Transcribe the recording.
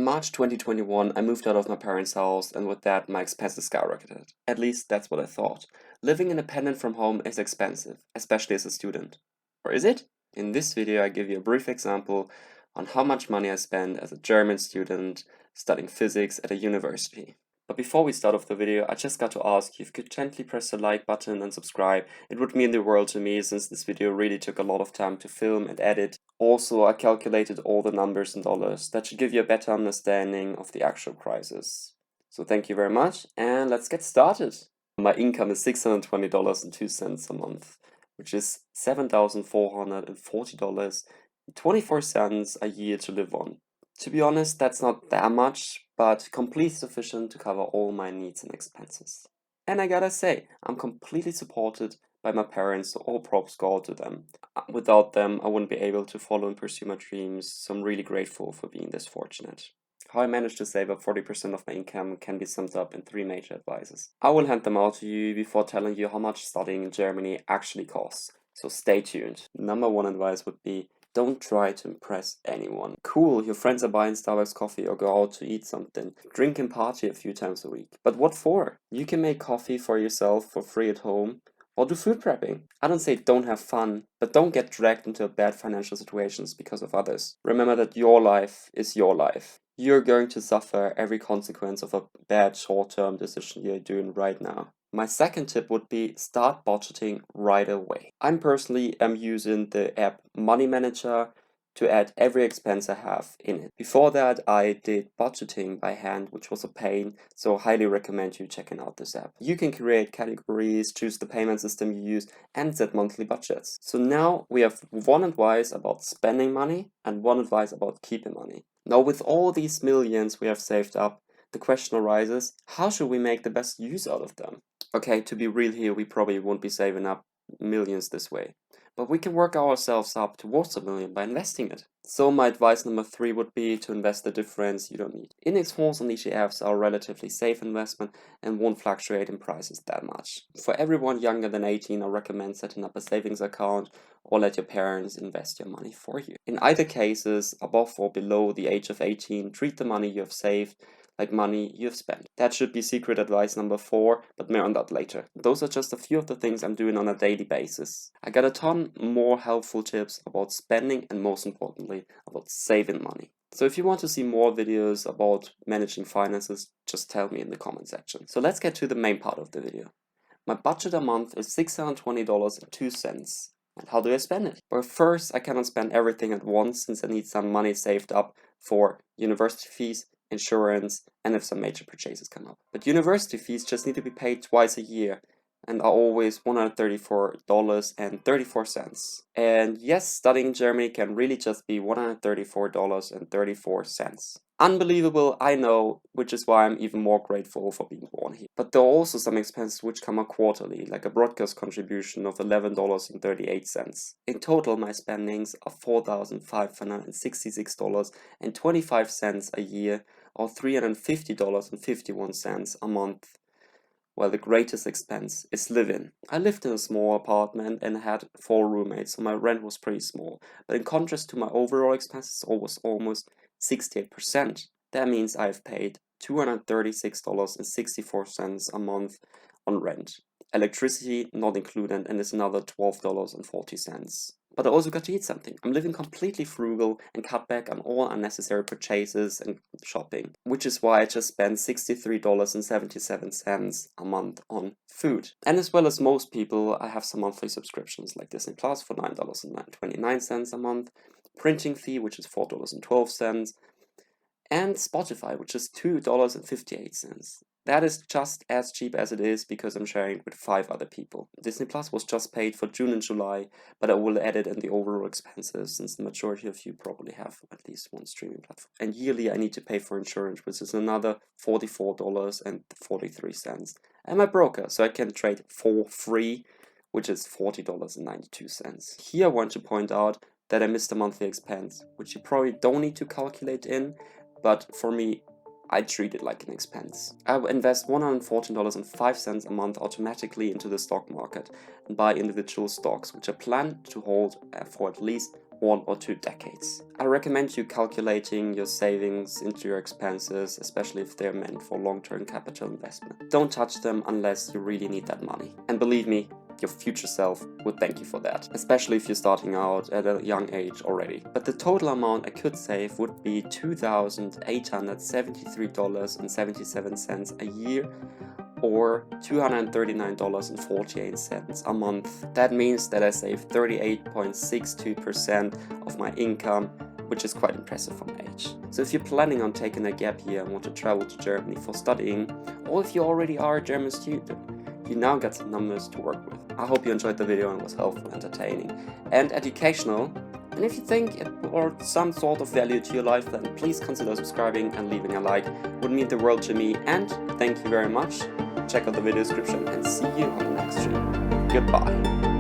In March 2021, I moved out of my parents' house, and with that, my expenses skyrocketed. At least that's what I thought. Living independent from home is expensive, especially as a student. Or is it? In this video, I give you a brief example on how much money I spend as a German student studying physics at a university. But before we start off the video, I just got to ask you if you could gently press the like button and subscribe. It would mean the world to me since this video really took a lot of time to film and edit. Also, I calculated all the numbers in dollars. That should give you a better understanding of the actual prices. So thank you very much, and let's get started. My income is $620.02 a month, which is $7,440.24 a year to live on. To be honest, that's not that much, but completely sufficient to cover all my needs and expenses. And I gotta say, I'm completely supported by my parents, so all props go out to them. Without them, I wouldn't be able to follow and pursue my dreams, so I'm really grateful for being this fortunate. How I managed to save up 40% of my income can be summed up in 3 major advices. I will hand them out to you before telling you how much studying in Germany actually costs, so stay tuned. Number 1 advice would be, don't try to impress anyone. Cool, your friends are buying Starbucks coffee or go out to eat something. Drink and party a few times a week. But what for? You can make coffee for yourself for free at home or do food prepping. I don't say don't have fun, but don't get dragged into bad financial situations because of others. Remember that your life is your life. You're going to suffer every consequence of a bad short-term decision you're doing right now. My second tip would be start budgeting right away. I'm personally using the app Money Manager to add every expense I have in it. Before that, I did budgeting by hand, which was a pain, so I highly recommend you checking out this app. You can create categories, choose the payment system you use, and set monthly budgets. So now we have one advice about spending money and one advice about keeping money. Now with all these millions we have saved up, the question arises, how should we make the best use out of them? Okay, to be real here, we probably won't be saving up millions this way. But we can work ourselves up towards $1 million by investing it. So my advice number 3 would be to invest the difference you don't need. Index funds and ETFs are a relatively safe investment and won't fluctuate in prices that much. For everyone younger than 18, I recommend setting up a savings account or let your parents invest your money for you. In either cases, above or below the age of 18, treat the money you have saved like money you've spent. That should be secret advice number 4, but more on that later. Those are just a few of the things I'm doing on a daily basis. I got a ton more helpful tips about spending and most importantly about saving money. So if you want to see more videos about managing finances, just tell me in the comment section. So let's get to the main part of the video. My budget a month is $620.02. And how do I spend it? Well, first, I cannot spend everything at once since I need some money saved up for university fees, insurance, and if some major purchases come up. But university fees just need to be paid twice a year and are always $134.34. And yes, studying in Germany can really just be $134.34. Unbelievable, I know, which is why I'm even more grateful for being born here. But there are also some expenses which come up quarterly, like a broadcast contribution of $11.38. In total, my spendings are $4,566.25 a year, or $350.51 a month. While the greatest expense is living. I lived in a small apartment and had 4 roommates, so my rent was pretty small. But in contrast to my overall expenses, it was almost 68%. That means I've paid $236.64 a month on rent. Electricity not included, and is another $12.40. But I also got to eat something. I'm living completely frugal and cut back on all unnecessary purchases and shopping, which is why I just spent $63.77 a month on food. And as well as most people, I have some monthly subscriptions like Disney Plus for $9.29 a month, printing fee, which is $4.12, and Spotify, which is $2.58. That is just as cheap as it is because I'm sharing it with 5 other people. Disney Plus was just paid for June and July, but I will add it in the overall expenses since the majority of you probably have at least one streaming platform. And yearly I need to pay for insurance, which is another $44.43. And my broker, so I can trade for free, which is $40.92. Here I want to point out that I missed a monthly expense, which you probably don't need to calculate in, but for me, I treat it like an expense. I will invest $114.05 a month automatically into the stock market and buy individual stocks, which I plan to hold for at least 1 or 2 decades. I recommend you calculating your savings into your expenses, especially if they're meant for long-term capital investment. Don't touch them unless you really need that money. And believe me, your future self would thank you for that, especially if you're starting out at a young age already. But the total amount I could save would be $2,873.77 a year, or $239.48 a month. That means that I save 38.62% of my income, which is quite impressive for my age. So if you're planning on taking a gap year and want to travel to Germany for studying, or if you already are a German student, you now got some numbers to work with. I hope you enjoyed the video and was helpful, entertaining, and educational. And if you think it brought some sort of value to your life, then please consider subscribing and leaving a like. It would mean the world to me, and thank you very much. Check out the video description and see you on the next stream. Goodbye.